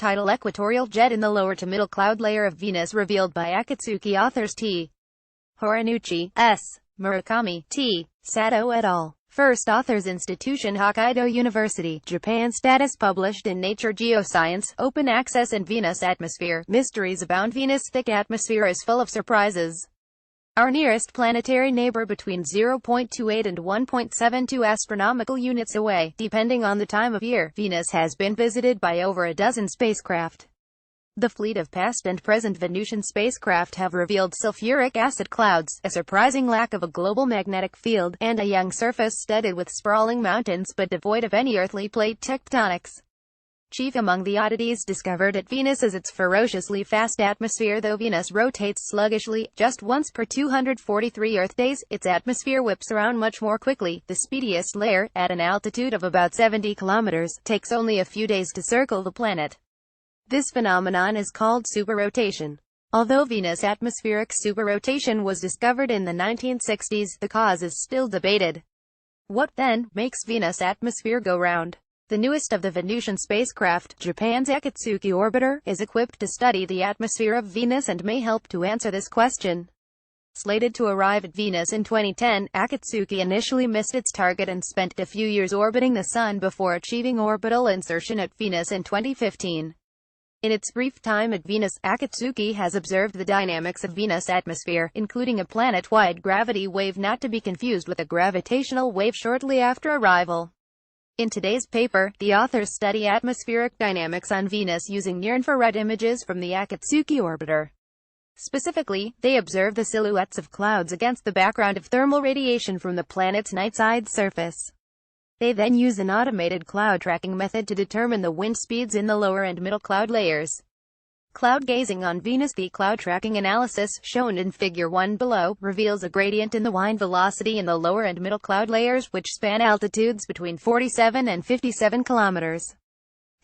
Title: Equatorial Jet in the lower to middle cloud layer of Venus, revealed by AkatsukiAuthors T. Hori, S. Murakami, T. Sato et al. First Authors Institution, Hokkaido University, Japan. Status: published in Nature Geoscience. Open access. In Venus atmosphere, mysteries abound. Venus' thick atmosphere is full of surprises. Our nearest planetary neighbor, between 0.28 and 1.72 astronomical units away, depending on the time of year, Venus has been visited by over a dozen spacecraft. The fleet of past and present Venusian spacecraft have revealed sulfuric acid clouds, a surprising lack of a global magnetic field, and a young surface studded with sprawling mountains but devoid of any earthly plate tectonics. Chief among the oddities discovered at Venus is its ferociously fast atmosphere. Though Venus rotates sluggishly, just once per 243 Earth days, its atmosphere whips around much more quickly. The speediest layer, at an altitude of about 70 kilometers, takes only a few days to circle the planet. This phenomenon is called superrotation. Although Venus atmospheric superrotation was discovered in the 1960s, the cause is still debated. What, then, makes Venus' atmosphere go round? The newest of the Venusian spacecraft, Japan's Akatsuki orbiter, is equipped to study the atmosphere of Venus and may help to answer this question. Slated to arrive at Venus in 2010, Akatsuki initially missed its target and spent a few years orbiting the Sun before achieving orbital insertion at Venus in 2015. In its brief time at Venus, Akatsuki has observed the dynamics of Venus' atmosphere, including a planet-wide gravity wave not to be confused with a gravitational wave shortly after arrival. In today's paper, the authors study atmospheric dynamics on Venus using near-infrared images from the Akatsuki orbiter. Specifically, they observe the silhouettes of clouds against the background of thermal radiation from the planet's night-side surface. They then use an automated cloud tracking method to determine the wind speeds in the lower and middle cloud layers. Cloud gazing on Venus. The cloud tracking analysis, shown in Figure 1 below, reveals a gradient in the wind velocity in the lower and middle cloud layers, which span altitudes between 47 and 57 kilometers.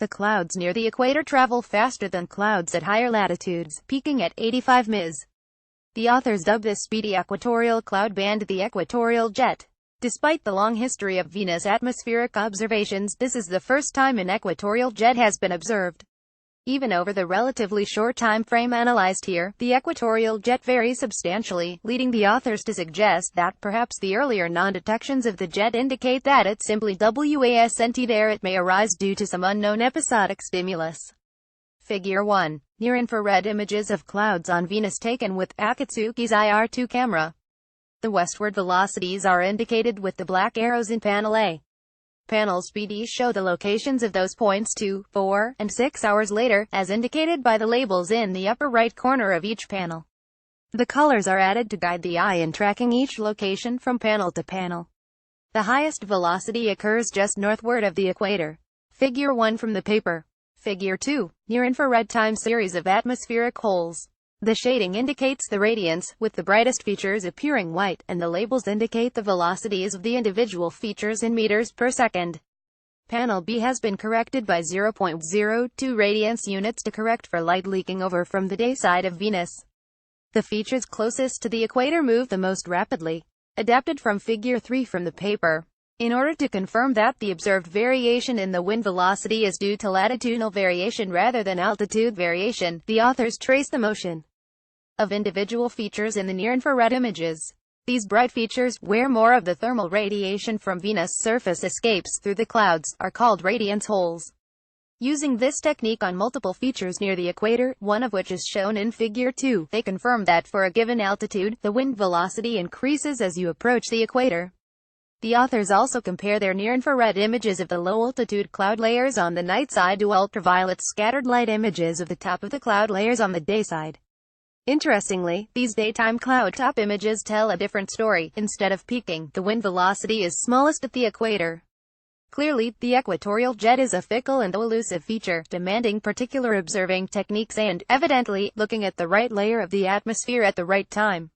The clouds near the equator travel faster than clouds at higher latitudes, peaking at 85 ms. The authors dub this speedy equatorial cloud band the Equatorial Jet. Despite the long history of Venus atmospheric observations, this is the first time an equatorial jet has been observed. Even over the relatively short time frame analyzed here, the equatorial jet varies substantially, leading the authors to suggest that perhaps the earlier non-detections of the jet indicate that it simply wasn't there. It may arise due to some unknown episodic stimulus. Figure 1. Near-infrared images of clouds on Venus taken with Akatsuki's IR-2 camera. The westward velocities are indicated with the black arrows in Panel A. Panels B-D show the locations of those points 2, 4, and 6 hours later, as indicated by the labels in the upper right corner of each panel. The colors are added to guide the eye in tracking each location from panel to panel. The highest velocity occurs just northward of the equator. Figure 1 from the paper. Figure 2. Near-infrared time series of atmospheric holes. The shading indicates the radiance, with the brightest features appearing white, and the labels indicate the velocities of the individual features in meters per second. Panel B has been corrected by 0.02 radiance units to correct for light leaking over from the day side of Venus. The features closest to the equator move the most rapidly. Adapted from Figure 3 from the paper. In order to confirm that the observed variation in the wind velocity is due to latitudinal variation rather than altitude variation, the authors trace the motion of individual features in the near-infrared images. These bright features, where more of the thermal radiation from Venus' surface escapes through the clouds, are called radiance holes. Using this technique on multiple features near the equator, one of which is shown in Figure 2, they confirm that for a given altitude, the wind velocity increases as you approach the equator. The authors also compare their near-infrared images of the low-altitude cloud layers on the night side to ultraviolet scattered light images of the top of the cloud layers on the day side. Interestingly, these daytime cloud top images tell a different story. Instead of peaking, the wind velocity is smallest at the equator. Clearly, the equatorial jet is a fickle and elusive feature, demanding particular observing techniques and, evidently, looking at the right layer of the atmosphere at the right time.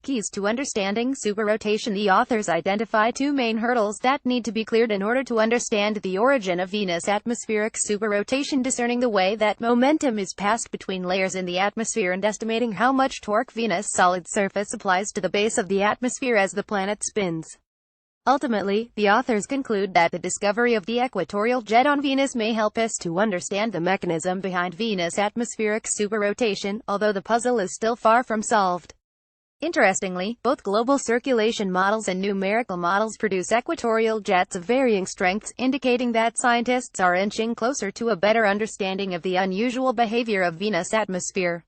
Keys to understanding superrotation. The authors identify two main hurdles that need to be cleared in order to understand the origin of Venus atmospheric superrotation: discerning the way that momentum is passed between layers in the atmosphere and estimating how much torque Venus' solid surface applies to the base of the atmosphere as the planet spins. Ultimately, the authors conclude that the discovery of the equatorial jet on Venus may help us to understand the mechanism behind Venus' atmospheric superrotation, although the puzzle is still far from solved. Interestingly, both global circulation models and numerical models produce equatorial jets of varying strengths, indicating that scientists are inching closer to a better understanding of the unusual behavior of Venus' atmosphere.